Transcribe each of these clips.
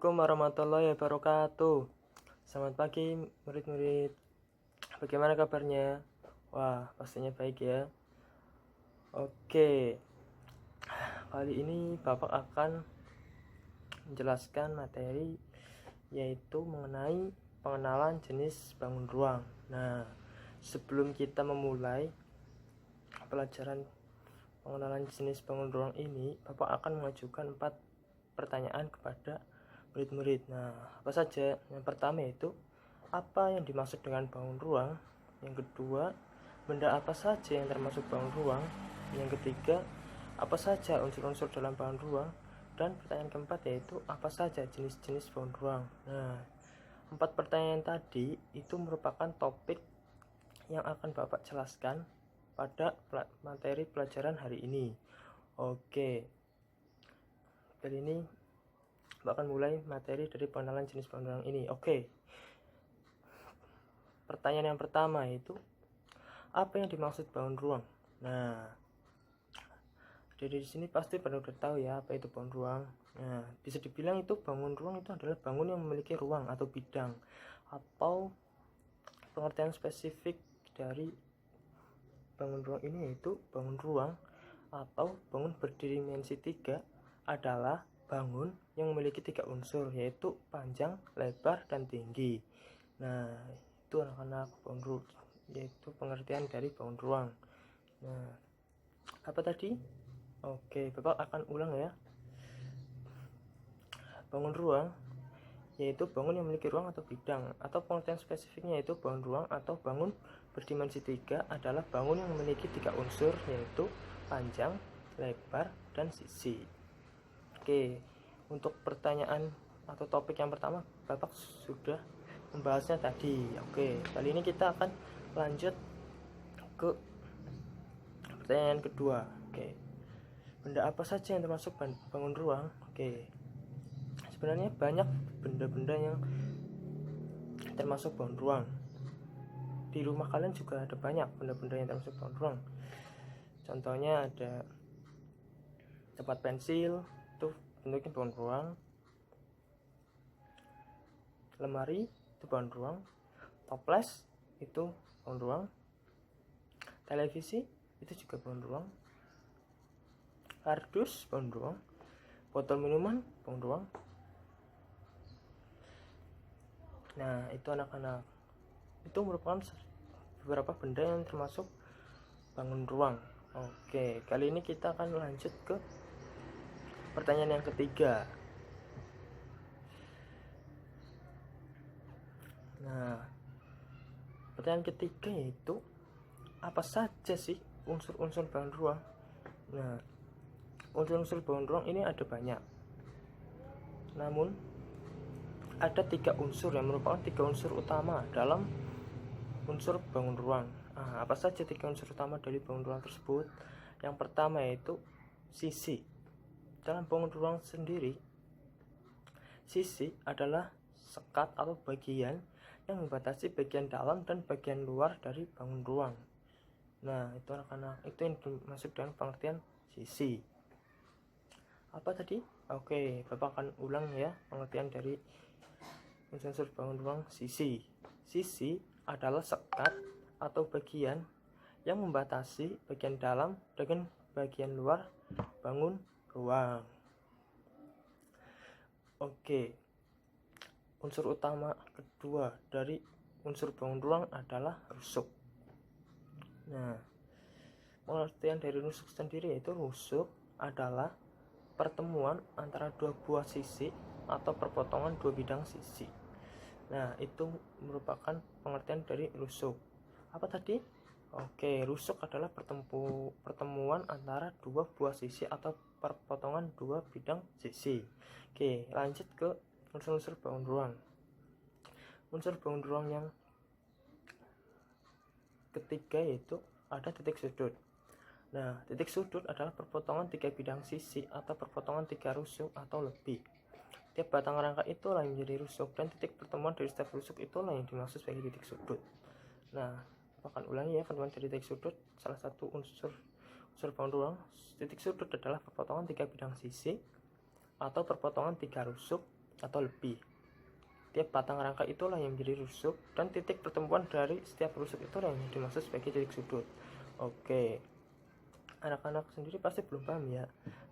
Assalamualaikum warahmatullahi wabarakatuh. Selamat pagi murid-murid. Bagaimana kabarnya? Wah, pastinya baik ya. Oke. Kali ini Bapak akan menjelaskan materi yaitu mengenai pengenalan jenis bangun ruang. Nah, sebelum kita memulai pelajaran pengenalan jenis bangun ruang ini, Bapak akan mengajukan 4 pertanyaan kepada murid-murid. Nah, apa saja? Yang pertama itu apa yang dimaksud dengan bangun ruang? Yang kedua, benda apa saja yang termasuk bangun ruang? Yang ketiga, apa saja unsur-unsur dalam bangun ruang? Dan pertanyaan keempat yaitu apa saja jenis-jenis bangun ruang? Nah, 4 pertanyaan tadi itu merupakan topik yang akan Bapak jelaskan pada materi pelajaran hari ini. Oke, kali ini akan mulai materi dari pengenalan jenis bangun ruang ini. Oke. Pertanyaan yang pertama itu apa yang dimaksud bangun ruang? Nah, dari sini pasti pada udah tahu ya apa itu bangun ruang. Nah, bisa dibilang itu bangun ruang itu adalah bangun yang memiliki ruang atau bidang, atau pengertian spesifik dari bangun ruang ini yaitu bangun ruang atau bangun berdimensi 3 adalah bangun yang memiliki 3 unsur yaitu panjang, lebar, dan tinggi. Nah, itu anak-anak bangun ruang, yaitu pengertian dari bangun ruang. Nah, apa tadi? Oke, Bapak akan ulang ya. Bangun ruang yaitu bangun yang memiliki ruang atau bidang, atau pengertian spesifiknya yaitu bangun ruang atau bangun berdimensi 3 adalah bangun yang memiliki 3 unsur yaitu panjang, lebar, dan sisi. Oke, untuk pertanyaan atau topik yang pertama Bapak sudah membahasnya tadi. Oke, kali ini kita akan lanjut ke pertanyaan kedua. Oke, benda apa saja yang termasuk bangun ruang? Oke, sebenarnya banyak benda-benda yang termasuk bangun ruang. Di rumah kalian juga ada banyak benda-benda yang termasuk bangun ruang. Contohnya ada tempat pensil, itu bentuknya bangun ruang. Lemari itu bangun ruang. Toples itu bangun ruang. Televisi itu juga bangun ruang. Kardus bangun ruang. Botol minuman bangun ruang. Nah, itu anak-anak, itu merupakan beberapa benda yang termasuk bangun ruang. Oke, kali ini kita akan lanjut ke pertanyaan yang ketiga. Nah, pertanyaan ketiga yaitu apa saja sih unsur-unsur bangun ruang? Nah, unsur-unsur bangun ruang ini ada banyak. Namun ada 3 unsur yang merupakan 3 unsur utama dalam unsur bangun ruang. Nah, apa saja 3 unsur utama dari bangun ruang tersebut? Yang pertama yaitu sisi. Dalam bangun ruang sendiri, sisi adalah sekat atau bagian yang membatasi bagian dalam dan bagian luar dari bangun ruang. Nah, itu anak-anak, itu yang dimaksud dengan pengertian sisi. Apa tadi? Oke, Bapak akan ulang ya pengertian dari unsur bangun ruang sisi. Sisi adalah sekat atau bagian yang membatasi bagian dalam dengan bagian luar bangun ruang. Oke, unsur utama kedua dari unsur bangun ruang adalah rusuk. Nah, pengertian dari rusuk sendiri yaitu rusuk adalah pertemuan antara dua buah sisi atau perpotongan dua bidang sisi. Nah, itu merupakan pengertian dari rusuk. Apa tadi? Oke, rusuk adalah pertemuan antara dua buah sisi atau perpotongan dua bidang sisi. Oke, lanjut ke unsur-unsur bangun ruang. Unsur bangun ruang yang ketiga yaitu ada titik sudut. Nah, titik sudut adalah perpotongan 3 bidang sisi atau perpotongan 3 rusuk atau lebih. Tiap batang rangka itulah yang menjadi rusuk, dan titik pertemuan dari setiap rusuk itulah yang dimaksud sebagai titik sudut. Nah, akan ulangi ya kandungan dari titik sudut. Salah satu unsur bangun ruang, titik sudut adalah perpotongan 3 bidang sisi atau perpotongan 3 rusuk atau lebih. Tiap batang rangka itulah yang menjadi rusuk, dan titik pertemuan dari setiap rusuk itulah yang dimaksud sebagai titik sudut. Oke, anak-anak sendiri pasti belum paham ya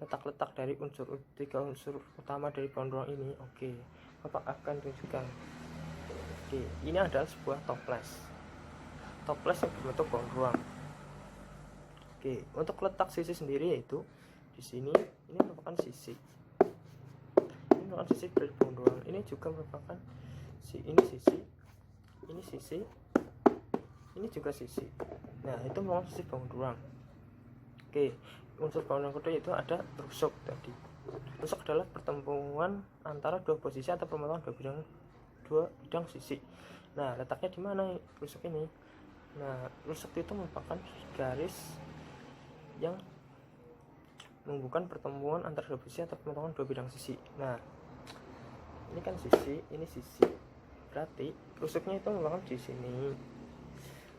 letak-letak dari tiga unsur utama dari bound ruang ini. Oke, Bapak akan tunjukkan. Oke, ini adalah sebuah toples yang berbentuk bound ruang. Oke, untuk letak sisi sendiri yaitu di sini, ini merupakan sisi. Ini merupakan sisi dari bound ruang. Ini juga merupakan ini sisi, ini juga sisi. Nah, itu merupakan sisi bound ruang. Oke, unsur bound ruang kedua yaitu ada rusuk tadi. Rusuk adalah pertemuan antara dua posisi atau pertemuan dua bidang sisi. Nah, letaknya di mana rusuk ini? Nah, rusuk itu merupakan garis yang menghubungkan pertemuan antara dua posisi atau pertemuan dua bidang sisi. Nah, ini kan sisi, ini sisi. Berarti rusuknya itu merupakan di sini.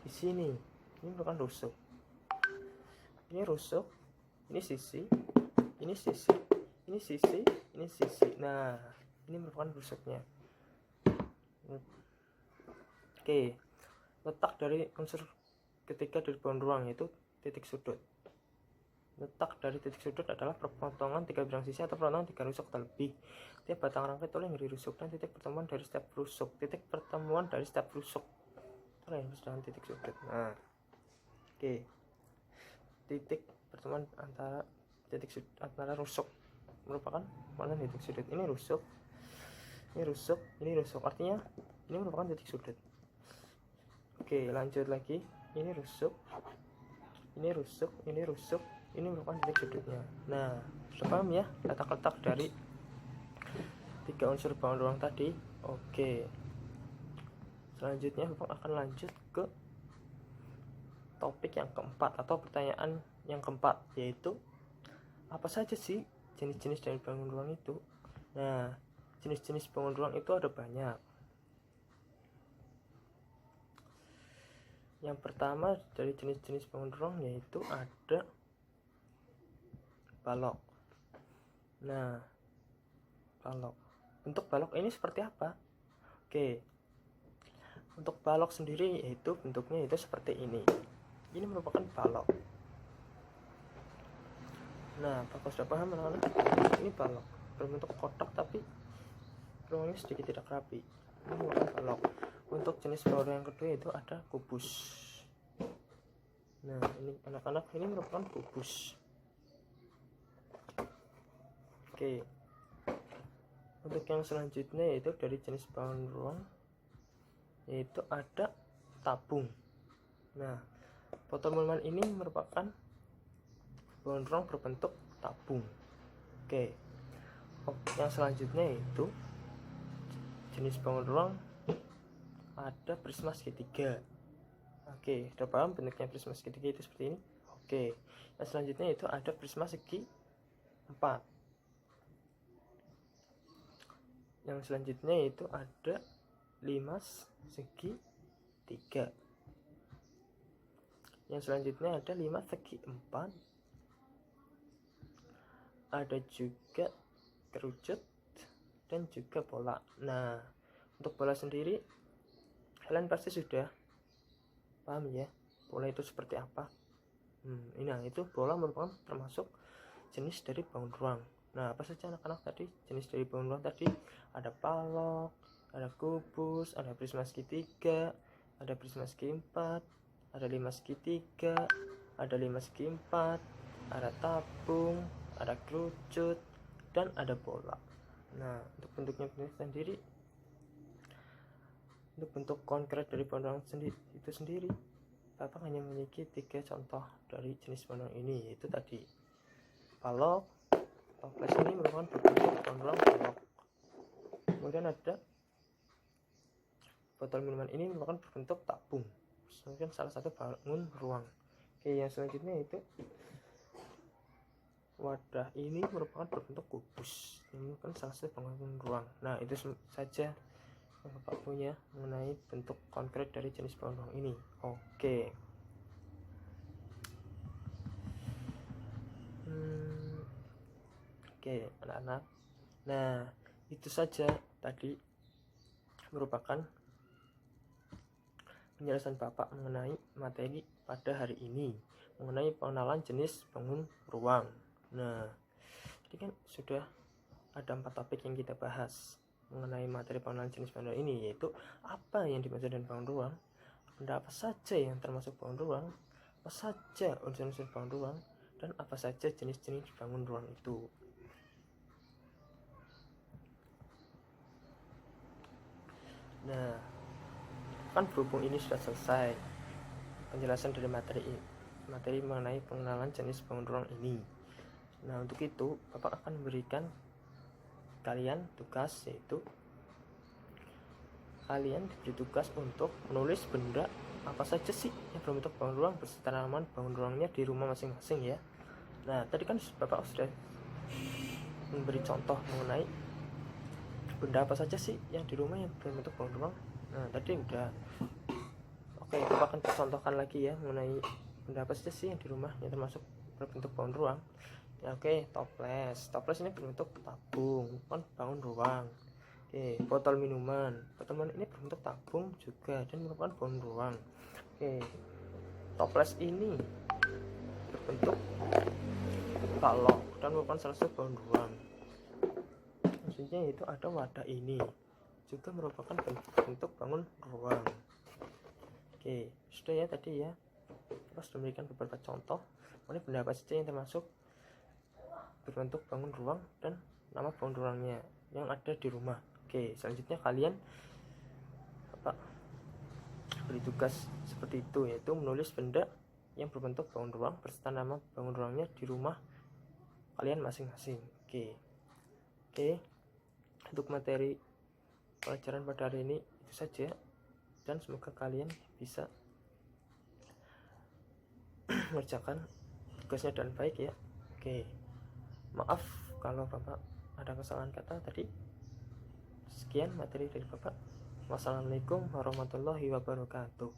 Di sini. Ini merupakan rusuk. Ini rusuk, ini sisi, ini sisi, ini sisi, ini sisi. Nah, ini merupakan rusuknya. Oke, letak dari unsur ketiga dari bound ruang yaitu titik sudut. Letak dari titik sudut adalah perpotongan tiga bidang sisi atau perpotongan tiga rusuk atau lebih. Tiap batang rangka itu yang dirusuk, dan titik pertemuan dari setiap rusuk. Titik pertemuan dari setiap rusuk itulah yang disebut dengan titik sudut. Nah, oke, titik pertemuan antara rusuk merupakan mana titik sudut. Ini rusuk, ini rusuk, ini rusuk. Artinya ini merupakan titik sudut. Oke, lanjut lagi. Ini rusuk, ini rusuk, ini rusuk. Ini merupakan titik sudutnya. Nah, sudah paham ya letak-letak dari tiga unsur bound ruang tadi. Oke, selanjutnya Bapak akan lanjut ke topik yang keempat atau pertanyaan yang keempat, yaitu apa saja sih jenis-jenis dari bangun ruang itu. Nah, jenis-jenis bangun ruang itu ada banyak. Yang pertama dari jenis-jenis bangun ruang yaitu ada balok. Nah, balok. Bentuk balok ini seperti apa? Oke, untuk balok sendiri yaitu bentuknya itu seperti ini. Ini merupakan balok. Nah, Bapak sudah paham anak-anak? Ini balok berbentuk kotak tapi ruangnya sedikit tidak rapi. Ini merupakan balok. Untuk jenis balok yang kedua itu ada kubus. Nah, ini anak-anak, ini merupakan kubus. Oke, untuk yang selanjutnya yaitu dari jenis bound ruang yaitu ada tabung. Nah, botol minuman ini merupakan bound ruang berbentuk tabung. Oke, yang selanjutnya yaitu jenis bound ruang ada prisma segitiga. Oke, sudah paham bentuknya prisma segitiga itu seperti ini? Oke, yang selanjutnya itu ada prisma segi 4. Yang selanjutnya itu ada 5 segi 3. Yang selanjutnya ada 5 segi 4. Ada juga kerucut dan juga bola. Nah, untuk bola sendiri kalian pasti sudah paham ya, bola itu seperti apa. Nah, itu bola merupakan termasuk jenis dari bound ruang. Nah, apa saja anak-anak tadi jenis dari bound ruang tadi? Ada balok, ada kubus, ada prisma segitiga, ada prisma segi 4, ada 5 segitiga, ada 5 segi 4, ada tabung, ada kerucut, dan ada bola. Nah, untuk bentuknya sendiri, untuk bentuk konkret dari bound ruang itu sendiri, Bapak hanya memiliki 3 contoh dari jenis bound ruang ini, yaitu tadi balok. Toples ini merupakan berbentuk bound ruang balok. Kemudian ada botol minuman ini merupakan berbentuk tabung, mungkin salah satu bangun ruang. Oke, yang selanjutnya itu wadah ini merupakan berbentuk kubus, ini kan salah satu bangun ruang. Nah, itu saja yang Bapak punya mengenai bentuk konkret dari jenis bangun ruang ini. Oke. Oke, anak-anak. Nah, Itu saja tadi merupakan penjelasan Bapak mengenai materi pada hari ini, mengenai pengenalan jenis bangun ruang. Nah, jadi kan sudah ada 4 topik yang kita bahas mengenai materi pengenalan jenis bangun ruang ini, yaitu apa yang dimaksud dengan bangun ruang, benda apa saja yang termasuk bangun ruang, apa saja unsur-unsur bangun ruang, dan apa saja jenis-jenis bangun ruang itu. Nah, kan berhubung ini sudah selesai penjelasan dari materi mengenai pengenalan jenis bangun ruang ini. Nah, untuk itu Bapak akan memberikan kalian tugas, yaitu kalian diberi tugas untuk menulis benda apa saja sih yang berbentuk bangun ruang beserta tanaman bangun ruangnya di rumah masing-masing ya. Nah, tadi kan Bapak sudah memberi contoh mengenai benda apa saja sih yang di rumah yang berbentuk bangun ruang. Nah, tadi udah. Oke, Bapak akan contohkan lagi ya mengenai benda apa saja sih yang di rumah yang termasuk berbentuk bangun ruang. Ya, oke, toples ini berbentuk tabung, kan bangun ruang. Oke, botol minuman ini berbentuk tabung juga dan merupakan bangun ruang. Oke, toples ini berbentuk balok dan merupakan salah satu bangun ruang. Maksudnya itu ada wadah ini juga merupakan bentuk bangun ruang. Oke, sudah ya tadi ya. Terus memberikan beberapa contoh mengenai benda apa saja yang termasuk berbentuk bangun ruang dan nama bangun ruangnya yang ada di rumah. Oke, selanjutnya kalian beri tugas seperti itu, yaitu menulis benda yang berbentuk bangun ruang beserta nama bangun ruangnya di rumah kalian masing-masing. Oke, untuk materi pelajaran pada hari ini itu saja, dan semoga kalian bisa mengerjakan tugasnya dengan baik ya. Oke, maaf kalau Bapak ada kesalahan kata tadi. Sekian materi dari Bapak. Wassalamualaikum warahmatullahi wabarakatuh.